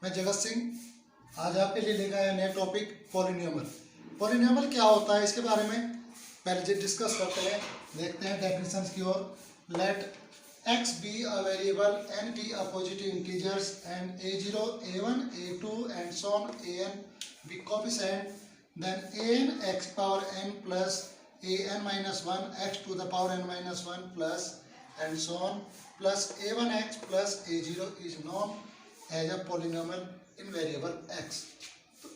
मैं जगत सिंह आज आपके लिए लेकर आया नया टॉपिक पॉलिनोमियल। पॉलिनोमियल क्या होता है इसके बारे में पहले डिस्कस करते हैं, देखते हैं डेफिनेशन की ओर। Let x be a variable and be a positive integers and a0, a1, a2 and so on an be coefficient, then an x power n plus an minus 1 x to the power n minus 1 plus and so on plus a1x plus a0 is known as a polynomial in variable x। तो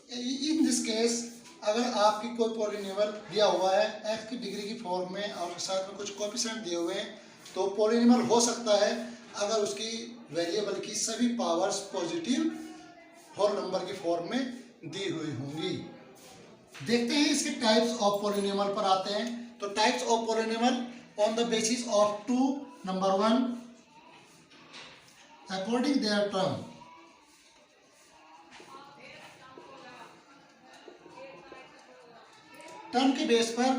in this case अगर आपकी कोई polynomial दिया हुआ है x की degree की form में और साथ में कुछ कोएफिशिएंट दिए हुए हैं तो पॉलिनोमियल हो सकता है अगर उसकी वेरिएबल की सभी पावर्स पॉजिटिव होल नंबर की फॉर्म में दी हुई होंगी। देखते हैं इसके टाइप्स ऑफ पॉलिनोमियल पर आते हैं। तो types of polynomial on the basis of two, number 1 according their term. Term के बेस पर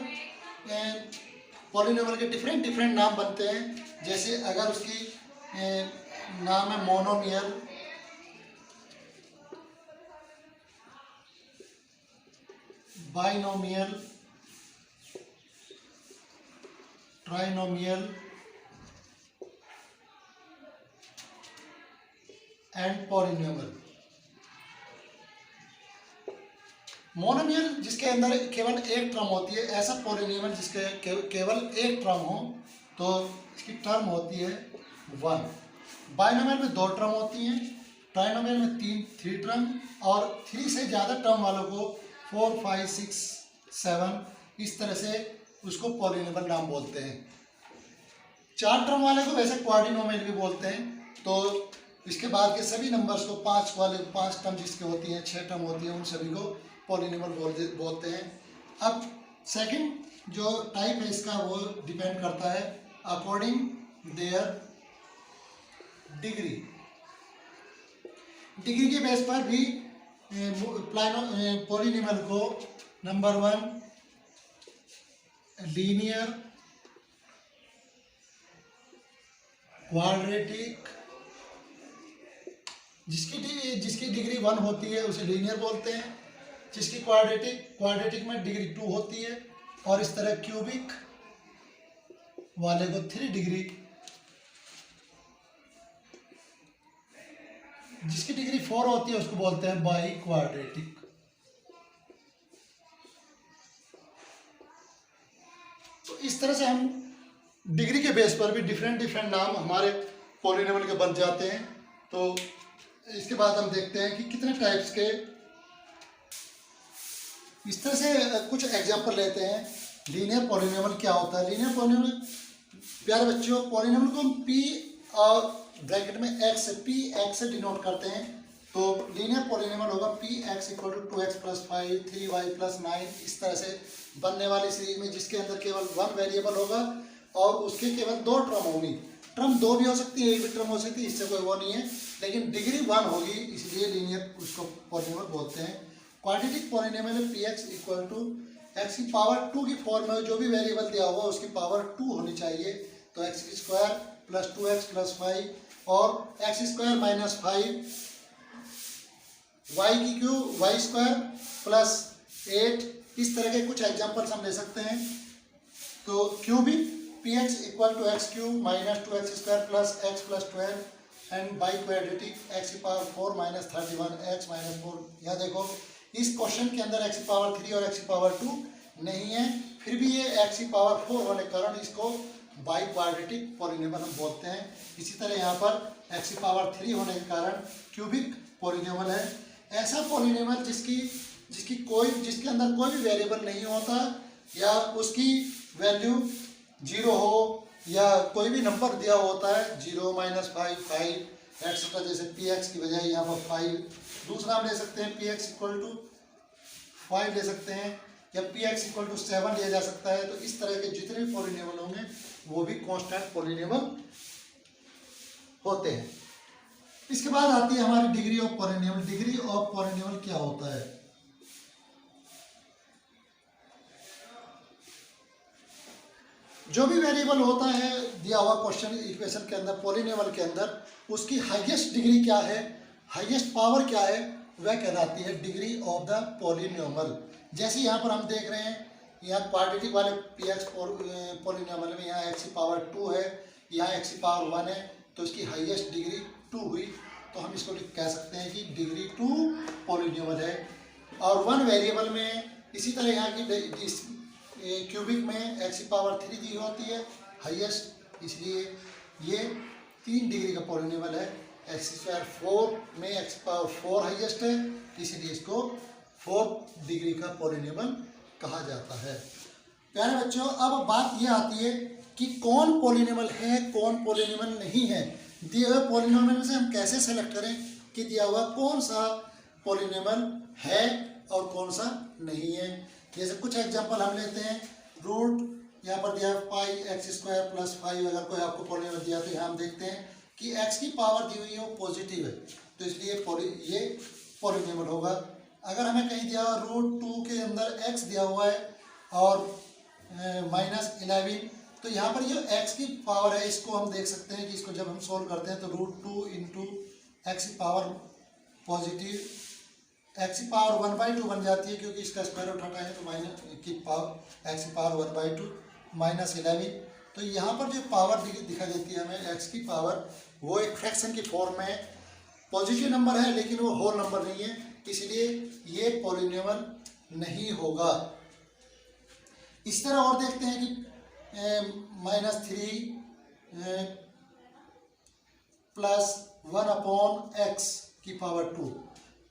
पॉलिनोमियल के डिफरेंट नाम बनते हैं। जैसे अगर उसकी नाम है monomial, binomial, trinomial and polynomial. Monomial जिसके अंदर केवल एक टर्म होती है, ऐसा पॉलिनोमियल जिसके केवल एक टर्म हो तो इसकी टर्म होती है 1। बाइनोमियल में 2 टर्म होती हैं, ट्राइनोमियल में 3 टर्म और 3 से ज़्यादा टर्म वालों को 4, 5, 6, 7 इस तरह से उसको पॉलिनोमियल नाम बोलते हैं। 4 टर्म वाले को वैसे क्वाड्रिनोमियल भी बोलते हैं। तो इसके बाद के सभी नंबर्स को 5 वाले 5 टर्म जिसके होती हैं, 6 टर्म होती हैं, उन सभी को पॉलिनोमियल बोलते हैं। अब सेकंड जो टाइप है इसका वो डिपेंड करता है अकॉर्डिंग देयर डिग्री। डिग्री के बेस पर भी पॉलिनोमियल को नंबर 1 लीनियर, क्वाड्रेटिक, जिसकी डिग्री 1 होती है उसे लीनियर बोलते हैं। जिसकी क्वाड्रेटिक में डिग्री 2 होती है और इस तरह क्यूबिक वाले को 3 डिग्री, जिसकी डिग्री 4 होती है उसको बोलते हैं बाई क्वाड्रेटिक। तो इस तरह से हम डिग्री के बेस पर भी डिफरेंट नाम हमारे पॉलिनोमियल के बन जाते हैं। तो इसके बाद हम देखते हैं कि कितने टाइप्स के, इस तरह से कुछ एग्जांपल लेते हैं। लीनियर पॉलिनोमियल क्या होता है? लीनियर पॉलिनोमियल प्यारे बच्चों, पॉलिनोमियल को हम पी और ब्रैकेट में एक्स, पी एक्स से डिनोट करते हैं। तो लीनियर पॉलिनोमियल होगा P X equal to 2x + 5 3y + 9 इस तरह से बनने वाली सीरीज में, जिसके अंदर केवल 1 वेरिएबल होगा और उसके केवल 2 टर्म होंगी। टर्म 2 भी हो सकती है, 1 भी टर्म हो सकती है, इससे कोई वो नहीं है, लेकिन डिग्री 1 होगी, इसलिए लीनियर उसको पॉलिनोमियल बोलते हैं। Quadratic polynomial P X equal to X की पावर 2 की फॉर्म में जो भी वेरिएबल दिया हुआ उसकी पावर 2 होनी चाहिए। तो x² + 2x + 5 और x² - 5 y² + 8 इस तरह के कुछ एग्जांपल्स हम ले सकते हैं। तो cubic P X equal to x³ - 2x² + x + 12 and biquadratic x की पावर 4 - 31 x - 4। यहाँ देखो इस क्वेश्चन के अंदर x की पावर 3 और x की पावर 2 नहीं है, फिर भी ये x की पावर 4 होने के कारण इसको बाई क्वाड्रेटिक पॉलिनोमियल हम बोलते हैं। इसी तरह यहाँ पर x की पावर 3 होने के कारण क्यूबिक पॉलिनोमियल है। ऐसा पॉलिनोमियल जिसके अंदर कोई भी वेरिएबल नहीं होता या उसकी वैल्यू 0 हो या कोई भी नंबर दिया होता है 0 - 5 5 एक्सेट्रा, जैसे पी एक्स की बजाय यहाँ पर 5। दूसरा हम ले सकते हैं पी एक्स इक्वल टू 5 ले सकते हैं या पी एक्स इक्वल टू 7 लिया जा सकता है। तो इस तरह के जितने भी पॉलिनोमियल होंगे वो भी कांस्टेंट पॉलिनोमियल होते हैं। इसके बाद आती है हमारी degree of polynomial. Degree of polynomial क्या होता है? जो भी वेरिएबल होता है दिया हुआ क्वेश्चन इक्वेशन के अंदर, पॉलिनोमियल के अंदर, उसकी हाईएस्ट डिग्री क्या है हाईएस्ट पावर क्या है, वह कहलाती है डिग्री ऑफ द पॉलिनोमियल। जैसे यहाँ पर हम देख रहे हैं, यहाँ क्वाड्रेटिक वाले पी एक्स पॉलिनोमियल में यहाँ एक्स की पावर 2 है, यहाँ एक्स की पावर 1 है, तो इसकी हाईएस्ट डिग्री 2 हुई। तो हम इसको कह सकते हैं कि डिग्री 2 पॉलिनोमियल है। और 1 वेरिएबल में इसी तरह यहाँ की क्यूबिक में एक्स की पावर 3 दी होती है हाईएस्ट, इसलिए ये 3 डिग्री का पॉलिनोमियल है। एक्स स्क्वायर 4 में एक्स पावर 4 हाईएस्ट है, इसलिए इसको 4 डिग्री का पॉलिनोमियल कहा जाता है। प्यारे बच्चों, अब बात ये आती है कि कौन पॉलिनोमियल है, कौन पॉलिनोमियल नहीं है। दिए हुए पॉलिनोमियल में से हम कैसे सेलेक्ट करें कि दिया हुआ कौन सा पॉलिनोमियल है और कौन सा नहीं है। जैसे कुछ एग्जांपल हम लेते हैं, रूट यहाँ पर दिया है पाई एक्स स्क्वायर प्लस 5, अगर कोई आपको पॉलिनोमियल दिया तो यहाँ हम देखते हैं कि एक्स की पावर दी हुई है वो पॉजिटिव है, तो इसलिए ये पॉलिनोमियल होगा। अगर हमें कहीं दिया हुआ रूट 2 के अंदर एक्स दिया हुआ है और -11, तो यहाँ पर ये एक्स की पावर है, इसको हम देख सकते हैं कि इसको जब हम सोल्व करते हैं तो रूट 2 इंटू एक्स की पावर पॉजिटिव, एक्स की पावर 1/2 बन जाती है, क्योंकि इसका स्क्वायर रूट हटाएंगे तो माइनस की पावर एक्स की पावर 1/2 -11। तो यहाँ पर जो पावर दिखाई देती है हमें एक्स की पावर, वो एक फ्रैक्शन की फॉर्म में पॉजिटिव नंबर है, लेकिन वो होल नंबर नहीं है, इसलिए ये पॉलिनोमियल नहीं होगा। इस तरह और देखते हैं कि -3 प्लस 1/x की पावर 2,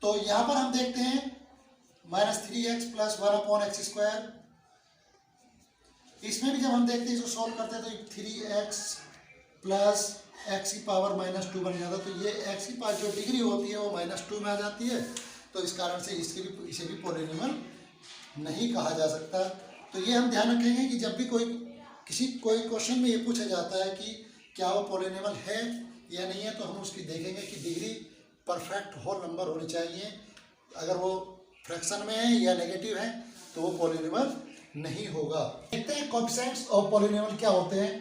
तो यहाँ पर हम देखते हैं -3x प्लस 1/x²। इसमें भी जब हम देखते हैं इसको सॉल्व करते हैं तो 3x प्लस x की पावर -2 बन जाता है, तो ये x की पावर जो डिग्री होती है वो -2 में आ जाती है, तो इस कारण से इसे भी पॉलिनोमियल नहीं कहा जा सकता। तो ये हम ध्यान रखेंगे कि जब भी कोई क्वेश्चन में ये पूछा जाता है कि क्या वो पॉलिनोमियल है या नहीं है, तो हम उसकी देखेंगे कि डिग्री परफेक्ट होल नंबर होनी चाहिए। अगर वो फ्रैक्शन में है या नेगेटिव है तो वो पॉलिनोमियल नहीं होगा। देखते हैं कोएफिशिएंट्स ऑफ पॉलिनोमियल क्या होते हैं।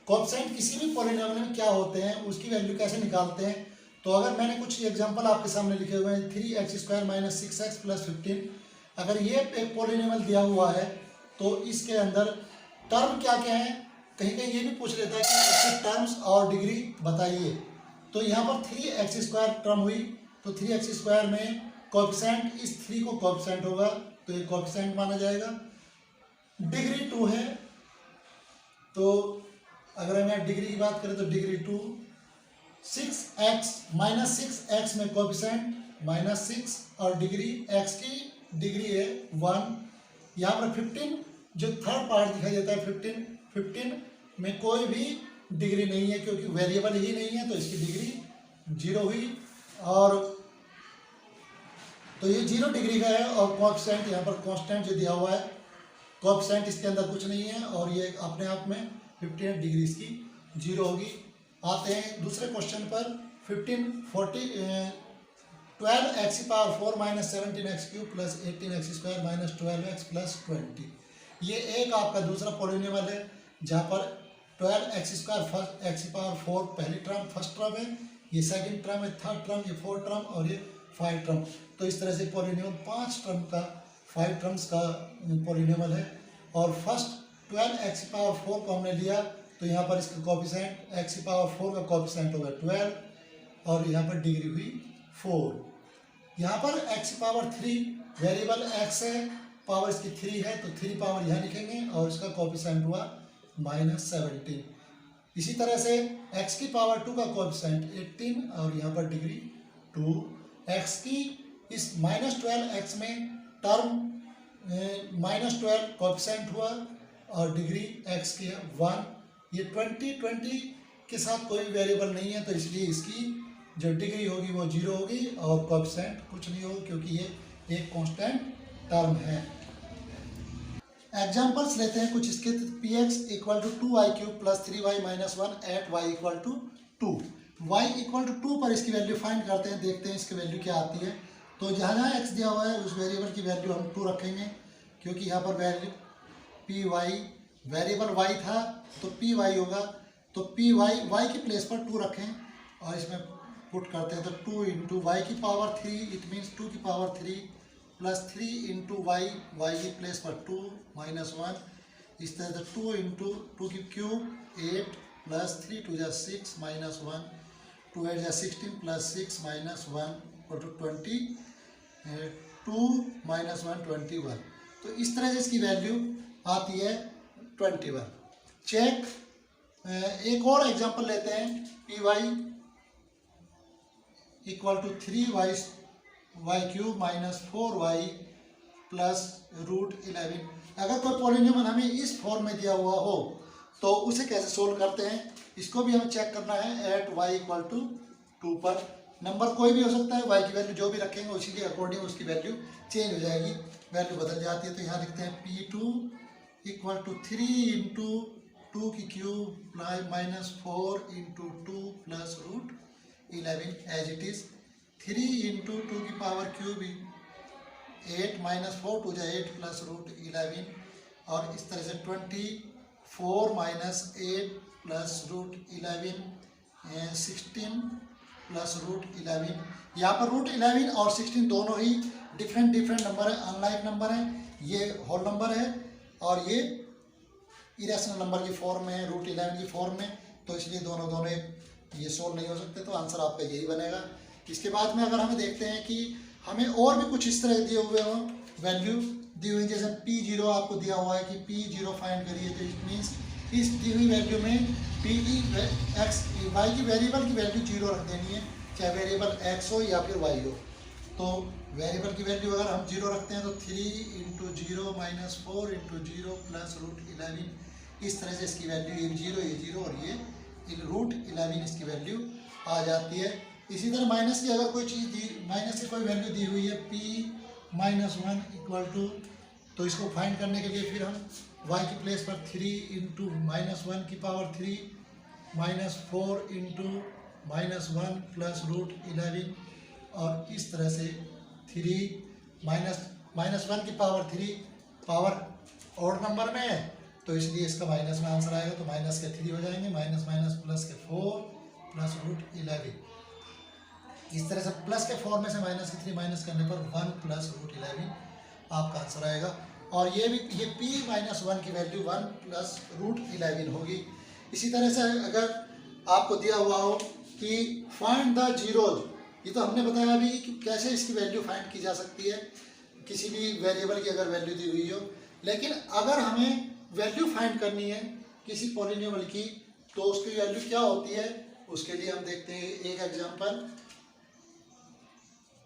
कोएफिशिएंट किसी भी पॉलिनोमियल में क्या होते हैं, उसकी वैल्यू कैसे निकालते हैं। तो अगर मैंने कुछ एग्जांपल आपके सामने लिखे हुए हैं, 3x² - 6x + 15, अगर ये एक पॉलिनोमियल दिया हुआ है तो इसके अंदर टर्म क्या क्या है, कहीं कहीं ये भी पूछ लेता है कि इसके टर्म्स और डिग्री बताइए। तो यहाँ पर 3x² टर्म हुई, तो 3x² में कोएफिशिएंट इस 3 को कोएफिशिएंट होगा, तो ये कोएफिशिएंट माना जाएगा। डिग्री 2 है, तो अगर मैं डिग्री की बात करें तो डिग्री 2। 6x -6x में कोएफिशिएंट -6 और डिग्री x की डिग्री है 1। यहाँ पर 15 जो थर्ड पार्ट दिखाई देता है 15 में कोई भी डिग्री नहीं है, क्योंकि वेरिएबल ही नहीं है, तो इसकी डिग्री 0 हुई। और तो ये 0 डिग्री का है। और कोएफिशिएंट यहाँ पर कांस्टेंट जो दिया हुआ है, कोएफिशिएंट इसके अंदर कुछ नहीं है, और ये अपने आप में 15 डिग्री इसकी 0 होगी। आते हैं दूसरे क्वेश्चन पर। 12x की पावर 4 - 17x³ + 18x² - 12x + 20, ये एक आपका दूसरा पॉलिनोमियल है, जहाँ पर 12x² फर्स्ट, x की पावर 4 पहली टर्म फर्स्ट टर्म है, ये सेकंड टर्म है, थर्ड टर्म, ये फोर्थ टर्म और ये 5 टर्म। तो इस तरह से पॉलिनोमियल 5 टर्म का 5 टर्म्स का पॉलिनोमियल है। और फर्स्ट 12x की पावर 4 को हमने लिया, तो यहाँ पर इसका कोएफिशिएंट x की पावर 4 का कोएफिशिएंट होगा 12, और यहाँ पर डिग्री हुई 4। यहाँ पर x की पावर 3, वेरिएबल x है, पावर इसकी 3 है, तो 3 पावर यहाँ लिखेंगे और इसका कोएफिशिएंट हुआ -17। इसी तरह से x की पावर 2 का कोएफिशिएंट 18 और यहाँ पर डिग्री 2। x की इस -12x में टर्म -12 कोएफिशिएंट हुआ और डिग्री x की 1। ये 20 के साथ कोई वेरिएबल नहीं है, तो इसलिए इसकी जो डिग्री होगी वो 0 होगी और कोएफिशिएंट कुछ नहीं होगा, क्योंकि ये एक कांस्टेंट टर्म है। एग्जांपल्स लेते हैं कुछ इसके। px = 2y³ + 3y - 1 @ y = 2। y = 2 पर इसकी वैल्यू फाइंड करते हैं, देखते हैं इसकी वैल्यू क्या आती है। तो जहाँ जहाँ x दिया हुआ है उस वेरिएबल की वैल्यू हम 2 रखेंगे, क्योंकि यहाँ पर वैल्यू py वेरिएबल y था तो py होगा, तो py y की प्लेस पर 2 रखें और इसमें पुट करते हैं तो 2 इंटू वाई की पावर 3, इट मीन्स 2 की power 3 plus 3 into Y, Y की प्लेस पर 2 माइनस 1, इस तरह से 2 इंटू 2 की क्यूब 8 प्लस 3 2 जा 6 माइनस 1, 2 8 जा 16 plus 6 minus 1 equal to 20, 2 minus 1 21। तो इस तरह से इसकी वैल्यू आती है 21। चेक एक और एग्जांपल लेते हैं, P Y equal to 3y cube minus 4y plus root 11। अगर कोई पॉलिनोमियल हमें इस फॉर्म में दिया हुआ हो तो उसे कैसे सोल्व करते हैं, इसको भी हमें चेक करना है एट y इक्वल टू 2 पर। नंबर कोई भी हो सकता है, y की वैल्यू जो भी रखेंगे उसी के अकॉर्डिंग उसकी वैल्यू चेंज हो जाएगी, वैल्यू बदल जाती है। तो यहाँ लिखते हैं P2 इक्वल टू 3 इंटू 2 की cube minus 4 into 2 plus root 11 as it is. 3 into 2 की पावर क्यूब 8 माइनस 4 2 जा 8 प्लस रूट 11, और इस तरह से 24 minus 8 plus root 11 16 plus root 11। यहाँ पर रूट 11 और 16 दोनों ही डिफरेंट नंबर है, अनलाइक नंबर है। ये होल नंबर है और ये इरेशनल नंबर की फॉर्म में है, रूट 11 की फॉर्म में, तो इसलिए दोनों ये सोल्व नहीं हो सकते। तो आंसर आपका यही बनेगा। इसके बाद में अगर हमें देखते हैं कि हमें और भी कुछ इस तरह दिए हुए हों, वैल्यू दी हुई, जैसे P0 आपको दिया हुआ है कि P0 फाइंड करिए, तो इट मीन्स इस दी हुई वैल्यू में x y की वेरिएबल की वैल्यू 0 रख देनी है, चाहे वेरिएबल x हो या फिर y हो। तो वेरिएबल की वैल्यू अगर हम 0 रखते हैं तो 3 into 0 minus 4 into 0 plus root 11, इस तरह से इसकी वैल्यू ये 0 और ये रूट 11 इसकी वैल्यू आ जाती है। इसी तरह माइनस की अगर कोई चीज़ दी, माइनस की कोई वैल्यू दी हुई है P माइनस 1 इक्वल टू, तो इसको फाइंड करने के लिए फिर हम y की प्लेस पर 3 इंटू माइनस 1 की power 3 minus 4 into minus 1 plus root 11, और इस तरह से 3 माइनस 1 की पावर 3 पावर ऑड नंबर में है, तो इसलिए इसका माइनस में आंसर आएगा। तो माइनस के 3 हो जाएंगे, माइनस माइनस प्लस के 4 प्लस रूट 11। इस तरह से प्लस के 4 में से माइनस के 3 माइनस करने पर 1 प्लस रूट 11 आपका आंसर आएगा। और ये P माइनस 1 की वैल्यू 1 प्लस रूट 11 होगी। इसी तरह से अगर आपको दिया हुआ हो कि फाइंड द जीरोज, ये तो हमने बताया अभी कि कैसे इसकी वैल्यू फाइंड की जा सकती है, किसी भी वेरिएबल की अगर वैल्यू दी हुई हो। लेकिन अगर हमें वैल्यू फाइंड करनी है किसी पॉलिनोमियल की, तो उसकी वैल्यू क्या होती है, उसके लिए हम देखते हैं एक example.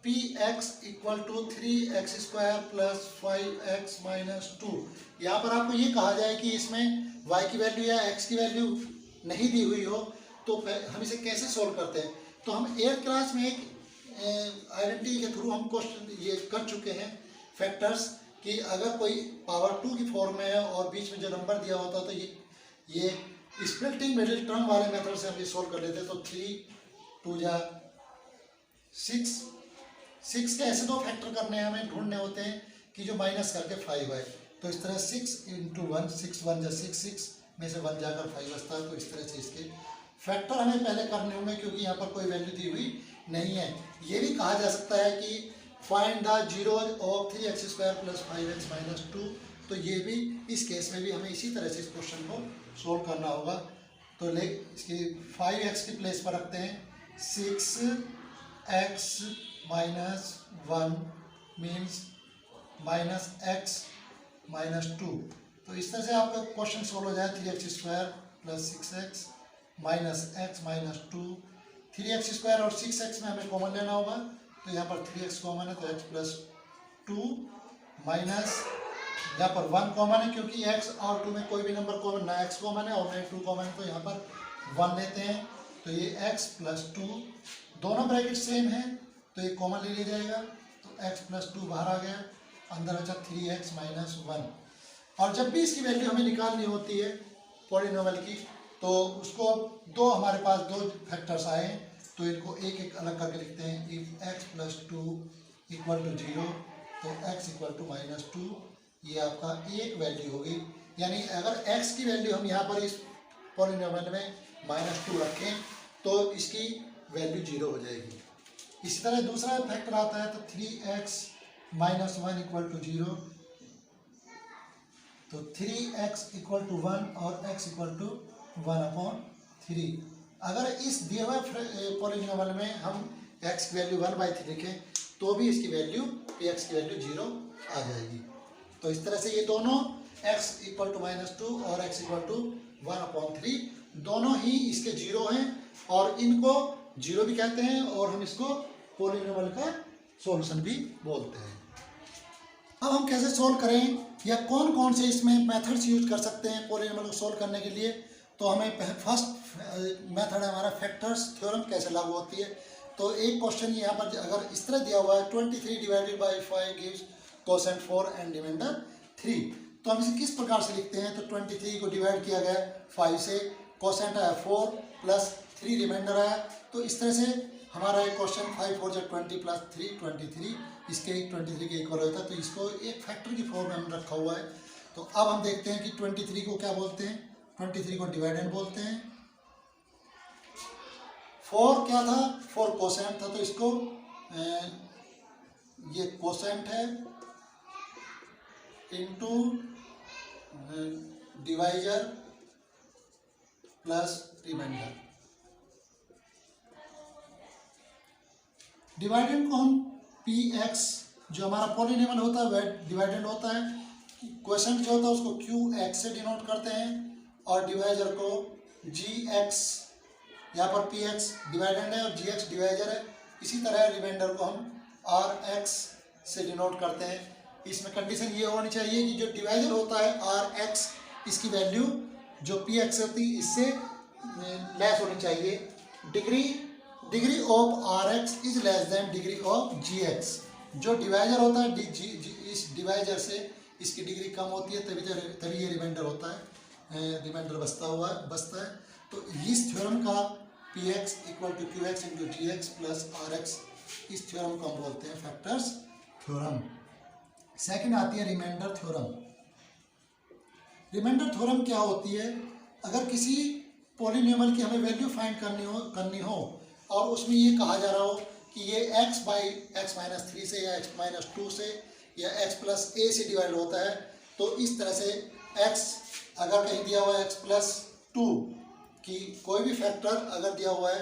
Px equal to 3x square plus 5x minus 2। यहाँ पर आपको ये कहा जाए कि इसमें y की वैल्यू या x की वैल्यू नहीं दी हुई हो, तो हम इसे कैसे सोल्व करते हैं। तो हम 8th क्लास में एक आइडेंटिटी के थ्रू हम क्वेश्चन ये कर चुके हैं फैक्टर्स, कि अगर कोई पावर 2 की फॉर्म में है और बीच में जो नंबर दिया होता तो ये स्प्लिटिंग मिडिल टर्म वाले मेथड से हम ये सोल्व कर लेते हैं। तो 3 2 जा 6 के ऐसे 2 फैक्टर करने हैं, हमें ढूंढने होते हैं कि जो माइनस करके 5 आए। तो इस तरह 6 इंटू 1 6 1 जा 6 में से 1 जाकर 5 बचता है। तो इस तरह से इसके फैक्टर हमें पहले करने होंगे, क्योंकि यहाँ पर कोई वैल्यू दी हुई नहीं है। ये भी कहा जा सकता है कि find the zeros of 3x square plus 5x minus 2। तो ये भी इस केस में भी हमें इसी तरह से इस क्वेश्चन को सोल्व करना होगा। तो इसकी 5x की प्लेस पर रखते हैं 6x minus 1 means minus x minus 2। तो इस तरह से आपका क्वेश्चन सोल्व हो जाए। 3x square plus 6x minus x minus 2। 3x square और 6x में हमें कॉमन लेना होगा, तो यहाँ पर 3x कॉमन है तो x प्लस 2 माइनस यहाँ पर 1 कॉमन है, क्योंकि x और 2 में कोई भी नंबर कॉमन, ना x कॉमन है और ना 2 कॉमन है, तो यहाँ पर 1 लेते हैं। तो ये x प्लस 2, दोनों ब्रैकेट सेम है तो ये कॉमन ले लिया जाएगा। तो x प्लस 2 बाहर आ गया, अंदर बचा 3x माइनस 1। और जब भी इसकी वैल्यू हमें निकालनी होती है पॉलिनोमियल की, तो उसको दो हमारे पास 2 फैक्टर्स आए, तो इनको एक एक अलग करके लिखते हैं। If x plus 2 equal to 0, तो x इक्वल टू माइनस 2, ये आपका एक वैल्यू होगी। यानी अगर x की वैल्यू हम यहाँ पर इस पॉलिनोमियल में माइनस 2 रखें, तो इसकी वैल्यू 0 हो जाएगी। इसी तरह दूसरा फैक्टर आता है तो 3x माइनस 1 इक्वल टू 0, तो 3x इक्वल टू 1 और x इक्वल टू 1/3। अगर इस दिए हुए पॉलिनोमियल में हम x की वैल्यू 1/3 लिखें तो भी इसकी वैल्यू px की वैल्यू 0 आ जाएगी। तो इस तरह से ये दोनों x इक्वल टू -2 और x इक्वल टू 1/3 दोनों ही इसके 0 हैं और इनको 0 भी कहते हैं और हम इसको पॉलिनोमियल का सॉल्यूशन भी बोलते हैं। अब हम कैसे सोल्व करें या कौन कौन से इसमें मेथड्स यूज कर सकते हैं पॉलिनोमियल को सोल्व करने के लिए, तो हमें फर्स्ट मेथड है हमारा फैक्टर्स थ्योरम कैसे लागू होती है। तो एक क्वेश्चन यहाँ पर अगर इस तरह दिया हुआ है 23 divided by 5 gives quotient 4 and remainder 3, तो हम इसे किस प्रकार से लिखते हैं। तो 23 को डिवाइड किया गया 5 से, कोसेंट आया 4 प्लस 3 रिमाइंडर आया, तो इस तरह से हमारा एक क्वेश्चन 5 4 20 प्लस 3 23 इसके 23 के इक्वल होता है। तो इसको एक फैक्टर की फॉर्म में हमने रखा हुआ है। तो अब हम देखते हैं कि 23 को क्या बोलते हैं। 23 को डिवाइडेंड बोलते हैं। 4 क्या था, 4 कोसेंट था, तो इसको ये कोसेंट है into divisor plus remainder. Dividend को हम px जो हमारा पॉलिनोमियल होता है वह डिवाइडेंड होता है। क्वेश्चन जो होता है उसको qx से डिनोट करते हैं और डिवाइजर को gx, यहाँ पर px डिवाइडेंड है और gx डिवाइजर है। इसी तरह रिमाइंडर को हम rx से डिनोट करते हैं। इसमें कंडीशन ये होनी चाहिए कि जो डिवाइजर होता है rx, इसकी वैल्यू जो px होती है इससे लेस होनी चाहिए। Degree of rx is less than degree of gx। जो डिवाइजर होता है इस डिवाइजर से इसकी डिग्री कम होती है, तभी ये रिमाइंडर होता है, रिमाइंडर बचता है। तो इस थ्योरम का px equal to qx into gx plus rx, इस थ्योरम को हम बोलते हैं फैक्टर्स थ्योरम। सेकंड आती है रिमाइंडर थ्योरम। रिमाइंडर थ्योरम क्या होती है, अगर किसी पॉलिनोमियल की हमें वैल्यू फाइंड करनी हो और उसमें ये कहा जा रहा हो कि ये x बाई x माइनस 3 से या x माइनस 2 से या x प्लस a से डिवाइड होता है, तो इस तरह से x अगर कहीं दिया हुआ है x प्लस 2 की कोई भी फैक्टर अगर दिया हुआ है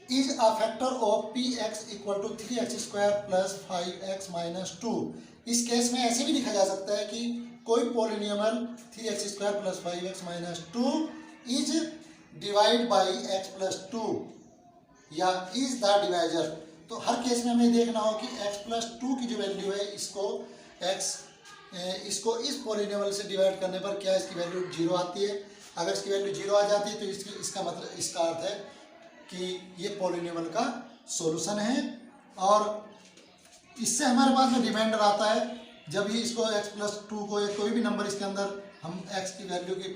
is a factor of px equal to 3x square plus 5x minus 2। इस केस में ऐसे भी लिखा जा सकता है कि कोई polynomial 3x square plus 5x minus 2 is divide by x plus 2 या इज द डिवाइजर। तो हर केस में हमें देखना हो कि x प्लस 2 की जो वैल्यू है इसको इस पॉलिनोमियल से डिवाइड करने पर क्या इसकी वैल्यू 0 आती है। अगर इसकी वैल्यू 0 आ जाती है तो इसका मतलब इसका अर्थ है कि ये पॉलिनोमियल का सॉल्यूशन है। और इससे हमारे पास में रिमाइंडर आता है जब ये इसको x प्लस 2 को कोई भी नंबर इसके अंदर हम x की वैल्यू के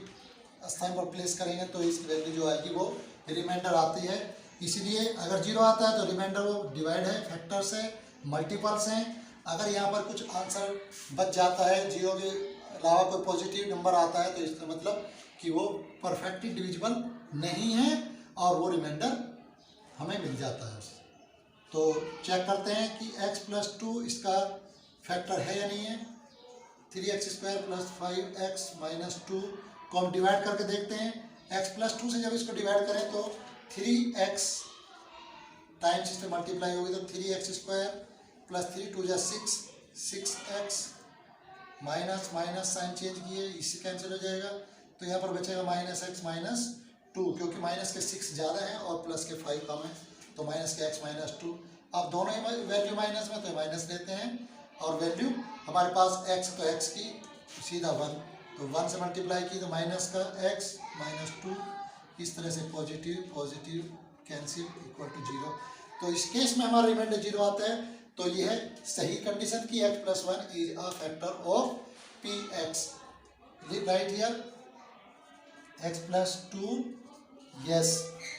स्थान पर प्लेस करेंगे तो इसकी वैल्यू जो आएगी वो रिमाइंडर आती है। इसलिए अगर 0 आता है तो रिमाइंडर वो डिवाइड है, फैक्टर्स है, मल्टीपल्स हैं। अगर यहाँ पर कुछ आंसर बच जाता है, 0 के अलावा कोई पॉजिटिव नंबर आता है, तो इसका मतलब कि वो परफेक्टली डिविजिबल नहीं है और वो रिमाइंडर हमें मिल जाता है। तो चेक करते हैं कि x प्लस 2 इसका फैक्टर है या नहीं है। 3x square plus 5x minus 2 को हम डिवाइड करके देखते हैं। x प्लस 2 से जब इसको डिवाइड करें तो 3x टाइम्स इससे मल्टीप्लाई होगी तो 3x स्क्वायर प्लस 3 2 जा 6x minus minus sign change किए, इससे कैंसिल हो जाएगा। तो यहाँ पर बचेगा माइनस x माइनस 2, क्योंकि माइनस के 6 ज़्यादा है और प्लस के 5 कम है, तो माइनस के x माइनस 2। अब दोनों ही वैल्यू माइनस में तो माइनस लेते हैं और वैल्यू हमारे पास x तो x की सीधा 1, तो 1 से मल्टीप्लाई की तो माइनस का x माइनस 2, इस तरह से positive positive cancel equal to 0। तो इस केस में हमारा रिमाइंडर 0 आता है। तो ये है सही कंडीशन की x plus 1 is a factor of px। Right here x plus 2, yes,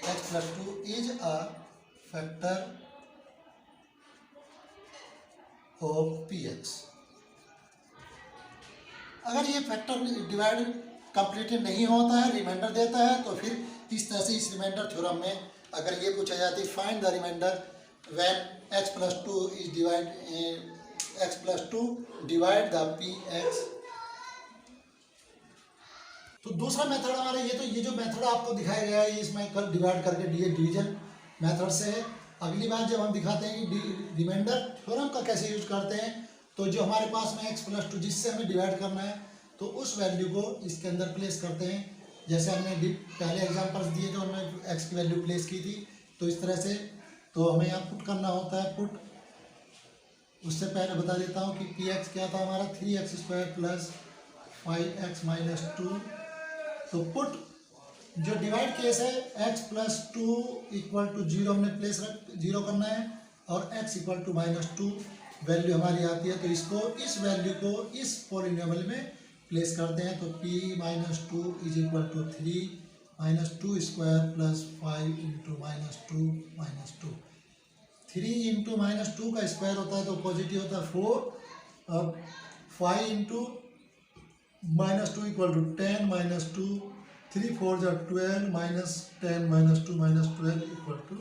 x plus 2 is a factor of px। अगर ये फैक्टर डिवाइड कंप्लीटली नहीं होता है, रिमाइंडर देता है, तो फिर इस तरह से इस रिमाइंडर थ्योरम में अगर ये पूछा जाती है find the remainder when x+2 is x+2 divide the px। तो दूसरा मेथड हमारा ये जो मेथड आपको दिखाया गया है इसमें कल डिवाइड करके डिवीजन मेथड से है। अगली बार जब हम दिखाते हैं कि रिमाइंडर थ्योरम का कैसे यूज करते हैं, तो जो हमारे पास में x+2 जिससे हमें डिवाइड करना है तो उस वैल्यू को इसके अंदर प्लेस करते हैं। जैसे हमने पहले एग्जांपल्स दिए थे उनमें x की वैल्यू प्लेस की थी, तो इस तरह से तो हमें यहाँ पुट करना होता है। पुट उससे पहले बता देता हूँ कि px क्या था हमारा 3x² प्लस 5x माइनस 2। तो पुट जो डिवाइड केस है x+2 इक्वल टू 0 हमने प्लेस 0 करना है और x इक्वल टू -2 वैल्यू हमारी आती है। तो इसको इस वैल्यू को इस पॉलिनोमियल में प्लेस करते हैं। तो p -2 is equal to 3 -2² plus 5 into -2 3 into -2 का स्क्वायर होता है तो पॉजिटिव होता है 4 और 5 into -2 equal to 10 -2 3 4 12 -10 -2 -12 equal to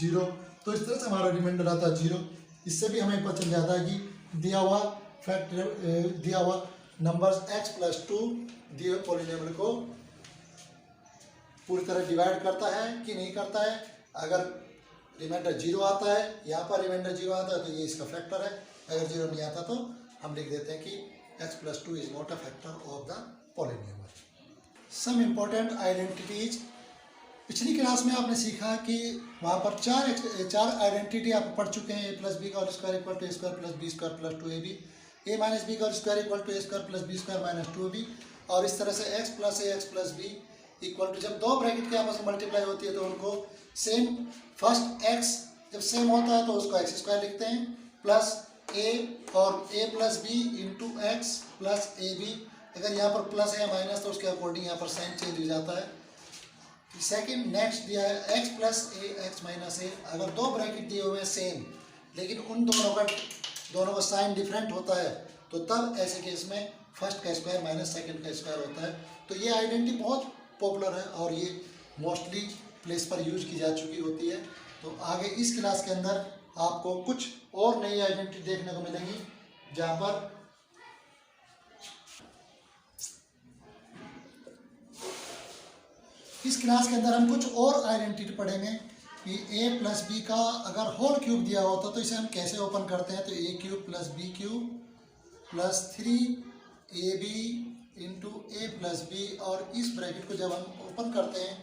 0। तो इस तरह से हमारा रिमाइंडर आता है 0। इससे भी हमें पता चल जाता है कि दिया हुआ नंबर्स x+2 दिए हुए पॉलिनोमियल को पूरी तरह डिवाइड करता है कि नहीं करता है। अगर रिमाइंडर 0 आता है, यहाँ पर रिमाइंडर 0 आता है तो ये इसका फैक्टर है। अगर 0 नहीं आता तो हम लिख देते हैं कि x+2 is not a factor of the polynomial. Some important identities. पिछली क्लास में आपने सीखा कि वहाँ पर चार आइडेंटिटी आप पढ़ चुके हैं। a+b का whole square equal to a² plus b² plus 2ab, a-b का whole square equal to a² plus b² minus 2ab। और इस तरह से x plus a x plus b equal to, जब दो ब्रैकेट के आपस में मल्टीप्लाई होती है तो उनको सेम, फर्स्ट x जब सेम होता है तो उसको x² लिखते हैं प्लस a और a plus b into x plus a b. अगर यहाँ पर प्लस है या माइनस तो उसके अकॉर्डिंग यहाँ पर साइन चेंज हो जाता है। सेकंड नेक्स्ट दिया है x प्लस ए एक्स माइनस ए। अगर दो ब्रैकेट दिए हुए हैं सेम लेकिन उन दोनों का साइन डिफरेंट होता है तो तब ऐसे केस में फर्स्ट का स्क्वायर माइनस सेकंड का स्क्वायर होता है। तो ये आइडेंटिटी बहुत पॉपुलर है और ये मोस्टली प्लेस पर यूज की जा चुकी होती है। तो आगे इस क्लास के अंदर आपको कुछ और नई आइडेंटिटी देखने को मिलेंगी, जहाँ पर इस क्लास के अंदर हम कुछ और आइडेंटिटी पढ़ेंगे कि a प्लस बी का अगर होल क्यूब दिया होता तो इसे हम कैसे ओपन करते हैं। तो a³ plus b³ plus 3ab into a plus b, और इस ब्रैकेट को जब हम ओपन करते हैं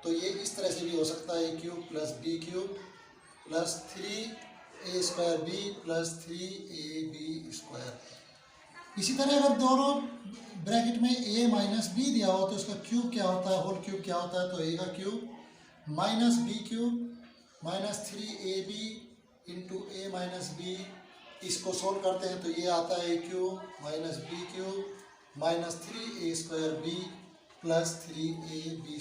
तो ये इस तरह से भी हो सकता है a³ plus b³ plus 3a² b plus 3ab²। इसी तरह अगर दोनों ब्रैकेट में a माइनस बी दिया हो तो उसका क्यूब क्या होता है, होल क्यूब क्या होता है। तो a का cube minus b³ minus 3ab into a minus b. इसको सोल्व करते हैं तो ये आता है a³ minus b³ minus 3a² b plus 3ab²।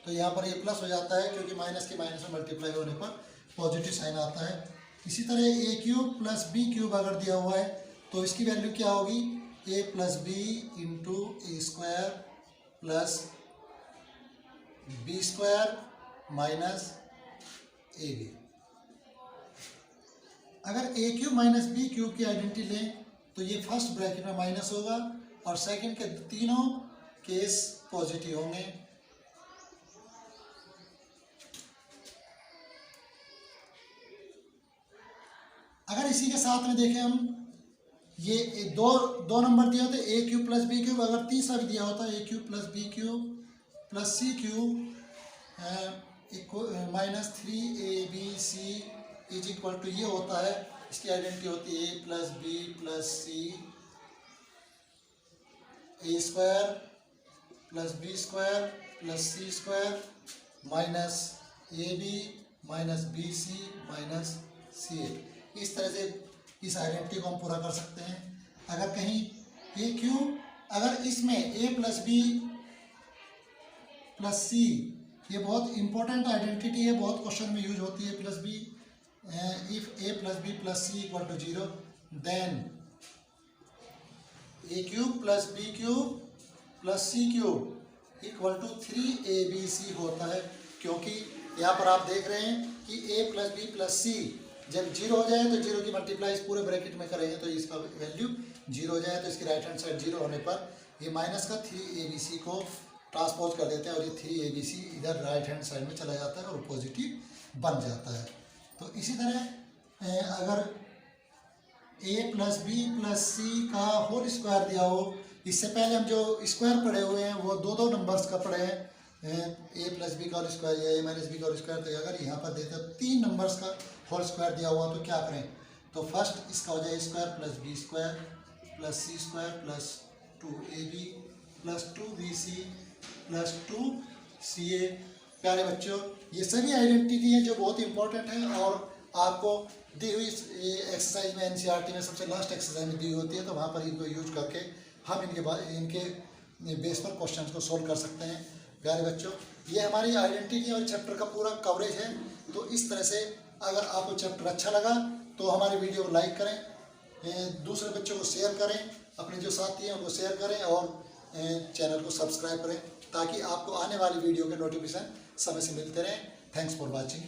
तो यहाँ पर ये प्लस हो जाता है क्योंकि माइनस के माइनस में मल्टीप्लाई होने पर पॉजिटिव साइन आता है। इसी तरह a³ प्लस b³ अगर दिया हुआ है तो इसकी वैल्यू क्या होगी, a plus b into a² plus b² minus ab। अगर a³ माइनस b³ की आइडेंटिटी लें तो ये फर्स्ट ब्रैकेट में माइनस होगा और सेकंड के तीनों केस पॉजिटिव होंगे। अगर इसी के साथ में देखें हम, ये दो नंबर दिए होते a³ प्लस b³, अगर तीसरा भी दिया होता है a³ plus b³ plus c³ minus 3abc is equal to, ये होता है, इसकी आइडेंटिटी होती है a plus b plus c a² plus b² plus c² minus ab minus bc minus ca। इस तरह से इस आइडेंटिटी को हम पूरा कर सकते हैं। अगर कहीं a³ अगर इसमें a प्लस बी प्लस सी, ये बहुत इंपॉर्टेंट आइडेंटिटी है, बहुत क्वेश्चन में यूज होती है। Plus b, if a plus b plus c equal to 0 then a³ plus b³ plus c³ equal to 3ABC होता है, क्योंकि यहाँ पर आप देख रहे हैं कि a प्लस बी प्लस सी जब 0 हो जाए तो 0 की मल्टीप्लाई इस पूरे ब्रैकेट में करेंगे तो इसका वैल्यू 0 हो जाए तो इसकी राइट हैंड साइड 0 होने पर ये माइनस का 3ABC को ट्रांसपोज कर देते हैं और ये 3ABC इधर राइट हैंड साइड में चला जाता है और पॉजिटिव बन जाता है। तो इसी तरह अगर a प्लस बी प्लस सी का होल स्क्वायर दिया हो, इससे पहले हम जो स्क्वायर पढ़े हुए हैं वो दो नंबर्स का पढ़े हैं, a प्लस बी का होल स्क्वायर या a माइनस बी का होल स्क्वायर। तो अगर यहाँ पर देते हैं 3 नंबर्स का होल स्क्वायर दिया हुआ तो क्या करें, तो फर्स्ट इसका हो जाए square plus B square plus C square plus 2ab plus 2bc plus 2ca। प्यारे बच्चों, ये सभी आइडेंटिटी हैं जो बहुत इंपॉर्टेंट हैं और आपको दी हुई एक्सरसाइज में एनसीईआरटी में सबसे लास्ट एक्सरसाइज में दी होती है, तो वहाँ पर इनको यूज करके हम इनके बेस पर क्वेश्चन को सोल्व कर सकते हैं। प्यारे बच्चों, ये हमारी आइडेंटिटी और चैप्टर का पूरा कवरेज है। तो इस तरह से अगर आपको चैप्टर अच्छा लगा तो हमारे वीडियो को लाइक करें, दूसरे बच्चों को शेयर करें, अपने जो साथी हैं उनको शेयर करें और चैनल को सब्सक्राइब करें ताकि आपको आने वाली वीडियो के नोटिफिकेशन समय से मिलते रहें। Thanks for watching.